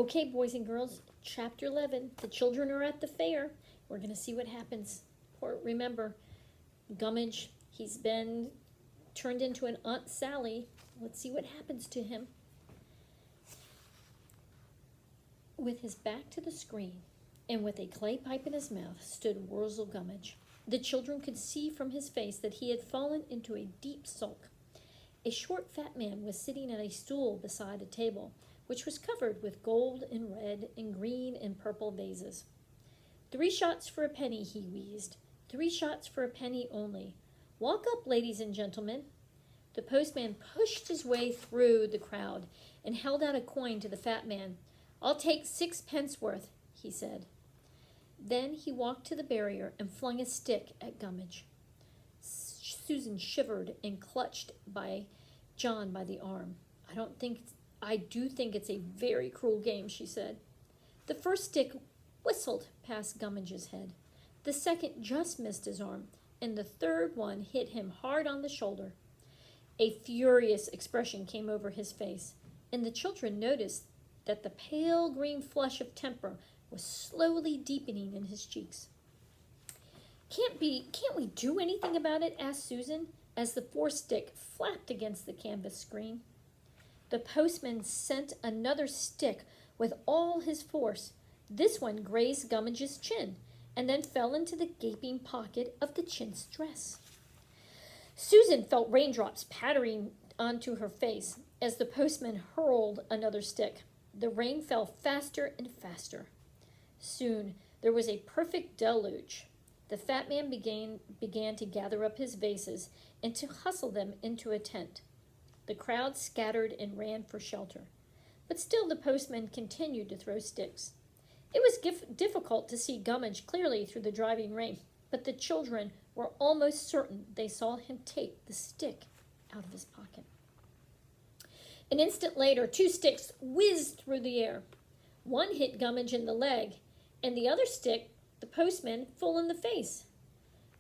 Okay, boys and girls, chapter 11. The children are at the fair. We're going to see what happens. Remember, Gummidge, he's been turned into an Aunt Sally. Let's see what happens to him. With his back to the screen and with a clay pipe in his mouth stood Wurzel Gummidge. The children could see from his face that he had fallen into a deep sulk. A short, fat man was sitting at a stool beside a table, which was covered with gold and red and green and purple vases. 3 shots for a penny, he wheezed. 3 shots for a penny only. Walk up, ladies and gentlemen. The postman pushed his way through the crowd and held out a coin to the fat man. I'll take 6 pence worth, he said. Then he walked to the barrier and flung a stick at Gummidge. Susan shivered and clutched by John by the arm. I do think it's a very cruel game, she said. The first stick whistled past Gummidge's head. The second just missed his arm, and the third one hit him hard on the shoulder. A furious expression came over his face, and the children noticed that the pale green flush of temper was slowly deepening in his cheeks. Can't we do anything about it? Asked Susan, as the 4th stick flapped against the canvas screen. The postman sent another stick with all his force. This one grazed Gummidge's chin, and then fell into the gaping pocket of the chintz dress. Susan felt raindrops pattering onto her face as the postman hurled another stick. The rain fell faster and faster. Soon there was a perfect deluge. The fat man began to gather up his vases and to hustle them into a tent. The crowd scattered and ran for shelter, but still the postman continued to throw sticks. It was difficult to see Gummidge clearly through the driving rain, but the children were almost certain they saw him take the stick out of his pocket. An instant later, 2 sticks whizzed through the air. One hit Gummidge in the leg, and the other stick the postman full in the face.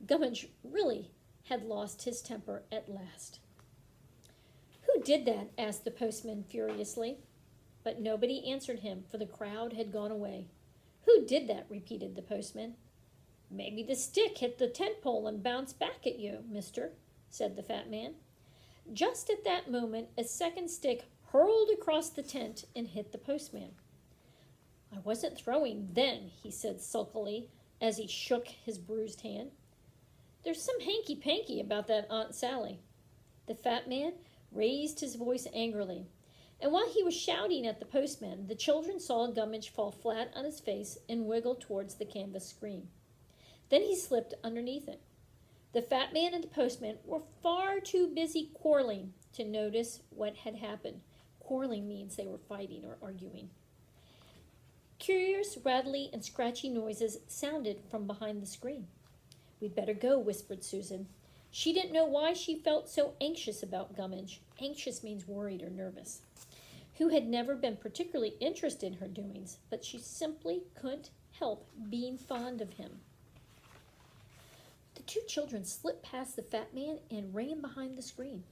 Gummidge really had lost his temper at last. Who did that? Asked the postman furiously. But nobody answered him, for the crowd had gone away. Who did that? Repeated the postman. Maybe the stick hit the tent pole and bounced back at you, mister, said the fat man. Just at that moment, a second stick hurled across the tent and hit the postman. I wasn't throwing then, he said sulkily as he shook his bruised hand. There's some hanky-panky about that Aunt Sally. The fat man raised his voice angrily, and while he was shouting at the postman, the children saw Gummidge fall flat on his face and wiggle towards the canvas screen. Then he slipped underneath it. The fat man and the postman were far too busy quarreling to notice what had happened. Quarreling means they were fighting or arguing. Curious, rattly, and scratchy noises sounded from behind the screen. We'd better go, whispered Susan. She didn't know why she felt so anxious about Gummidge. Anxious means worried or nervous. Who had never been particularly interested in her doings, but she simply couldn't help being fond of him. The 2 children slipped past the fat man and ran behind the screen.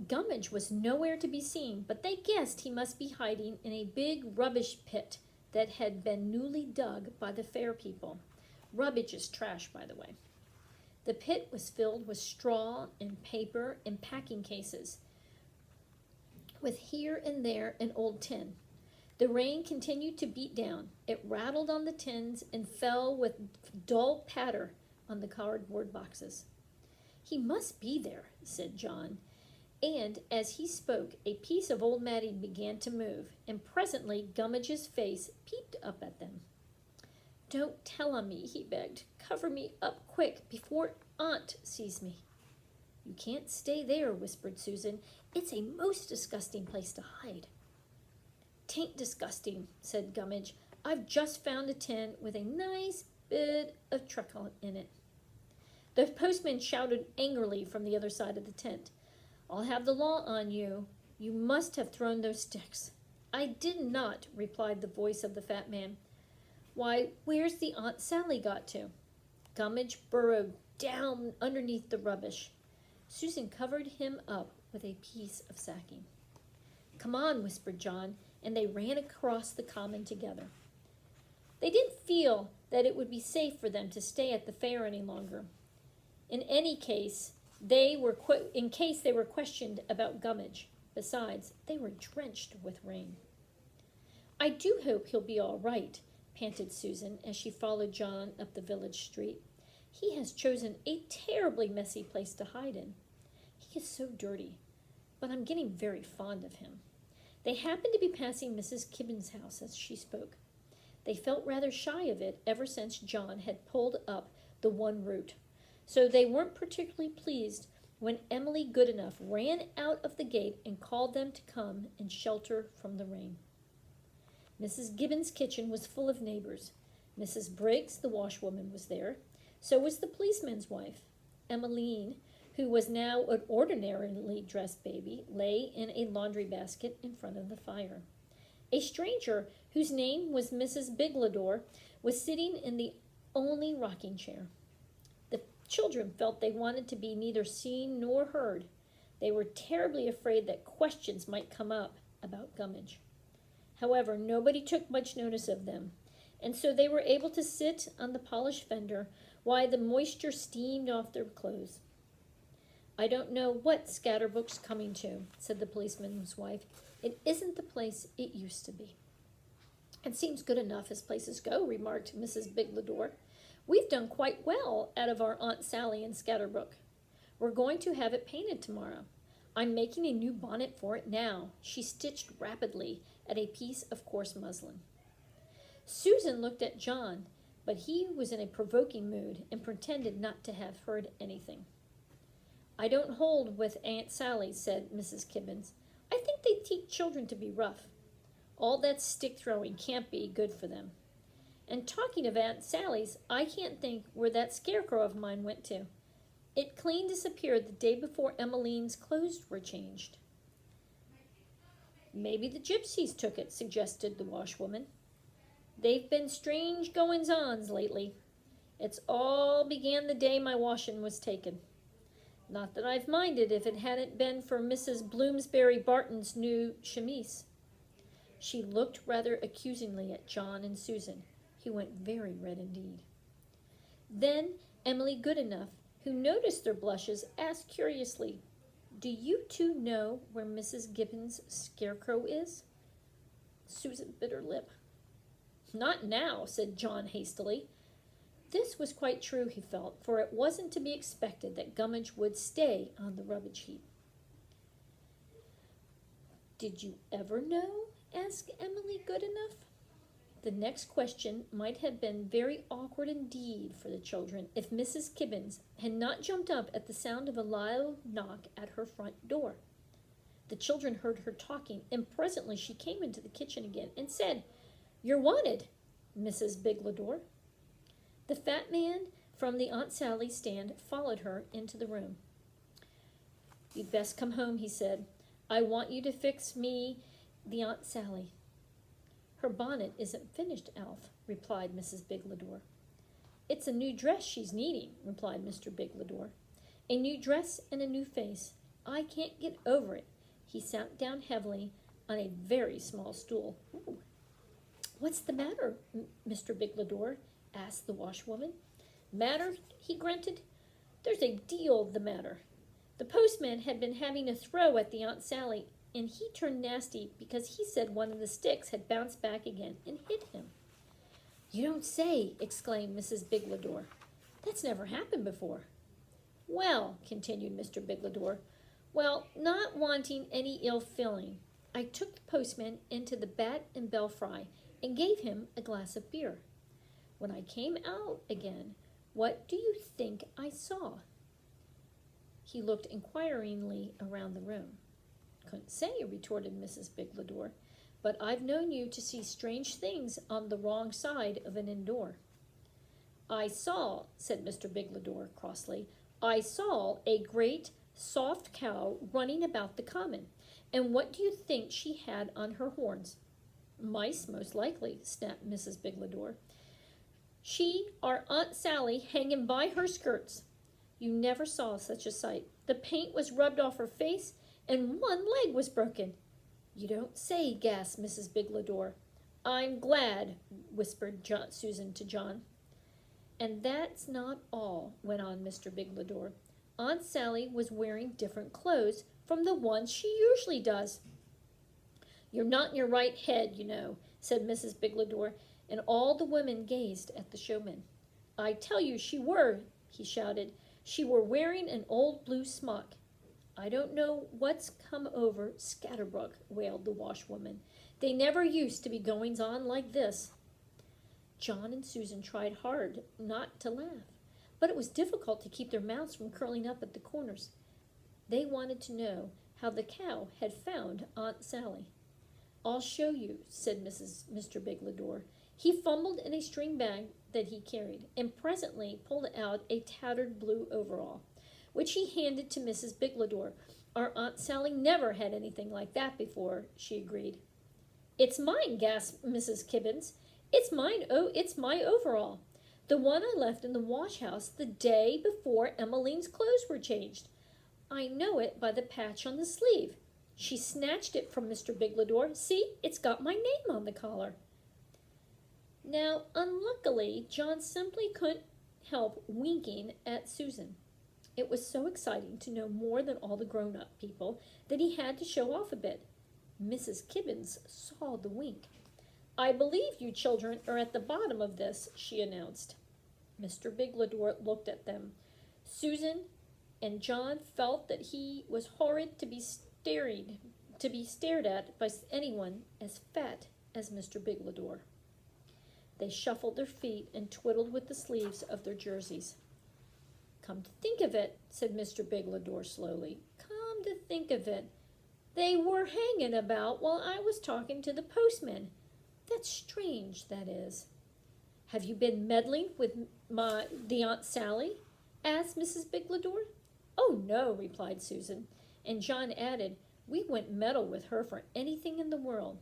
Gummidge was nowhere to be seen, but they guessed he must be hiding in a big rubbish pit that had been newly dug by the fair people. Rubbish is trash, by the way. The pit was filled with straw and paper and packing cases, with here and there an old tin. The rain continued to beat down. It rattled on the tins and fell with dull patter on the cardboard boxes. He must be there, said John. And as he spoke, a piece of old matting began to move, and presently Gummidge's face peeped up at them. Don't tell on me, he begged. Cover me up quick before Aunt sees me. You can't stay there, whispered Susan. It's a most disgusting place to hide. Tain't disgusting, said Gummidge. I've just found a tin with a nice bit of treacle in it. The postman shouted angrily from the other side of the tent. I'll have the law on you. You must have thrown those sticks. I did not, replied the voice of the fat man. Why, where's the Aunt Sally got to? Gummidge burrowed down underneath the rubbish. Susan covered him up with a piece of sacking. Come on, whispered John. and they ran across the common together. They didn't feel that it would be safe for them to stay at the fair any longer. In case they were questioned about Gummidge. Besides, they were drenched with rain. "I do hope he'll be all right," panted Susan as she followed John up the village street. "He has chosen a terribly messy place to hide in. He is so dirty, but I'm getting very fond of him." They happened to be passing Mrs. Gibbons' house as she spoke. They felt rather shy of it ever since John had pulled up the one root, so they weren't particularly pleased when Emily Goodenough ran out of the gate and called them to come and shelter from the rain. Mrs. Gibbons' kitchen was full of neighbors. Mrs. Briggs, the washwoman, was there. So was the policeman's wife. Emmeline, who was now an ordinarily dressed baby, lay in a laundry basket in front of the fire. A stranger, whose name was Mrs. Biglador, was sitting in the only rocking chair. The children felt they wanted to be neither seen nor heard. They were terribly afraid that questions might come up about Gummidge. However, nobody took much notice of them, and so they were able to sit on the polished fender while the moisture steamed off their clothes. "I don't know what Scatterbook's coming to," said the policeman's wife. "It isn't the place it used to be." "It seems good enough as places go," remarked Mrs. Biglador. "We've done quite well out of our Aunt Sally and Scatterbook. We're going to have it painted tomorrow. I'm making a new bonnet for it now." She stitched rapidly at a piece of coarse muslin. Susan looked at John, but he was in a provoking mood and pretended not to have heard anything. "I don't hold with Aunt Sally," said Mrs. Gibbons. "I think they teach children to be rough. All that stick-throwing can't be good for them. And talking of Aunt Sally's, I can't think where that scarecrow of mine went to. It clean disappeared the day before Emmeline's clothes were changed." "Maybe the gypsies took it," suggested the washwoman. "They've been strange goings-ons lately. It's all began the day my washing was taken. Not that I've minded if it hadn't been for Mrs. Bloomsbury Barton's new chemise." She looked rather accusingly at John and Susan. He went very red indeed. Then Emily Goodenough, who noticed their blushes, asked curiously, "Do you two know where Mrs. Gibbons' scarecrow is?" Susan bit her lip. "Not now," said John hastily. This was quite true, he felt, for it wasn't to be expected that Gummidge would stay on the rubbish heap. "Did you ever know?" asked Emily Goodenough. The next question might have been very awkward indeed for the children if Mrs. Gibbons had not jumped up at the sound of a loud knock at her front door. The children heard her talking, and presently she came into the kitchen again and said, "You're wanted, Mrs. Biglador." The fat man from the Aunt Sally stand followed her into the room. "You'd best come home," he said. "I want you to fix me the Aunt Sally." "Her bonnet isn't finished, Alf," replied Mrs. Biglador. "It's a new dress she's needing," replied Mr. Biglador. "A new dress and a new face. I can't get over it." He sat down heavily on a very small stool. "Ooh. What's the matter, Mr. Biglador?" asked the washwoman. "Matter?" he grunted. "There's a deal the matter. The postman had been having a throw at the Aunt Sally, and he turned nasty because he said one of the sticks had bounced back again and hit him." "You don't say!" exclaimed Mrs. Biglador. "That's never happened before." "Well," continued Mr. Biglador, "well, not wanting any ill feeling, I took the postman into the Bat and Belfry and gave him a glass of beer. When I came out again, what do you think I saw?" He looked inquiringly around the room. "Couldn't say," retorted Mrs. Biglador, "but I've known you to see strange things on the wrong side of an inn door." "I saw," said Mr. Biglador crossly, "I saw a great soft cow running about the common, and what do you think she had on her horns?" "Mice, most likely," snapped Mrs. Biglador. "She, our Aunt Sally, hanging by her skirts. You never saw such a sight. The paint was rubbed off her face, and one leg was broken." You don't say, gasped Mrs. Biglador. I'm glad, whispered Susan to John. And that's not all, went on Mr. Biglador. Aunt Sally was wearing different clothes from the ones she usually does. You're not in your right head, you know, said Mrs. Biglador, and all the women gazed at the showman. I tell you she were, he shouted. She were wearing an old blue smock. I don't know what's come over Scatterbrook, wailed the washwoman. They never used to be goings-on like this. John and Susan tried hard not to laugh, but it was difficult to keep their mouths from curling up at the corners. They wanted to know how the cow had found Aunt Sally. I'll show you, said Mr. Biglador. He fumbled in a string bag that he carried, and presently pulled out a tattered blue overall, which he handed to Mrs. Biglador. Our Aunt Sally never had anything like that before, she agreed. It's mine, gasped Mrs. Kibbins. It's mine, it's my overall. The one I left in the wash house the day before Emmeline's clothes were changed. I know it by the patch on the sleeve. She snatched it from Mr. Biglador. See, it's got my name on the collar. Now, unluckily, John simply couldn't help winking at Susan. It was so exciting to know more than all the grown-up people that he had to show off a bit. Mrs. Kibbins saw the wink. I believe you children are at the bottom of this, she announced. Mr. Biglador looked at them. Susan and John felt that he was horrid to be stared at by anyone as fat as Mr. Biglador. They shuffled their feet and twiddled with the sleeves of their jerseys. Come to think of it, said Mr. Biglador slowly. Come to think of it, they were hanging about while I was talking to the postman. That's strange, that is. Have you been meddling with the Aunt Sally? Asked Mrs. Biglador. Oh, no, replied Susan. And John added, we wouldn't meddle with her for anything in the world.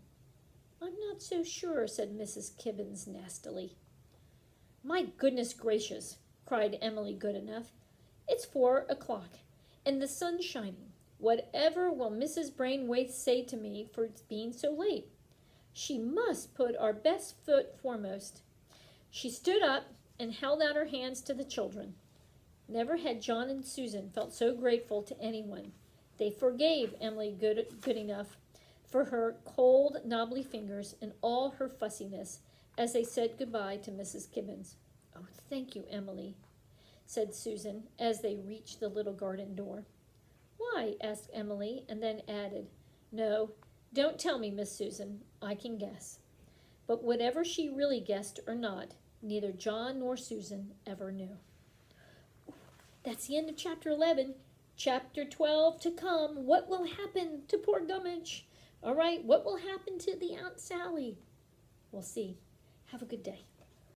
I'm not so sure, said Mrs. Kibbins nastily. My goodness gracious, cried Emily Goodenough. It's 4 o'clock, and the sun's shining. Whatever will Mrs. Brainwaite say to me for being so late? She must put our best foot foremost. She stood up and held out her hands to the children. Never had John and Susan felt so grateful to anyone. They forgave Emily Goodenough for her cold, knobbly fingers and all her fussiness as they said goodbye to Mrs. Kibbins. Oh, thank you, Emily, said Susan as they reached the little garden door. Why? Asked Emily, and then added, No, don't tell me, Miss Susan. I can guess. But whatever she really guessed or not, neither John nor Susan ever knew. That's the end of chapter 11. Chapter 12 to come. What will happen to poor Gummidge? All right, what will happen to the Aunt Sally? We'll see. Have a good day.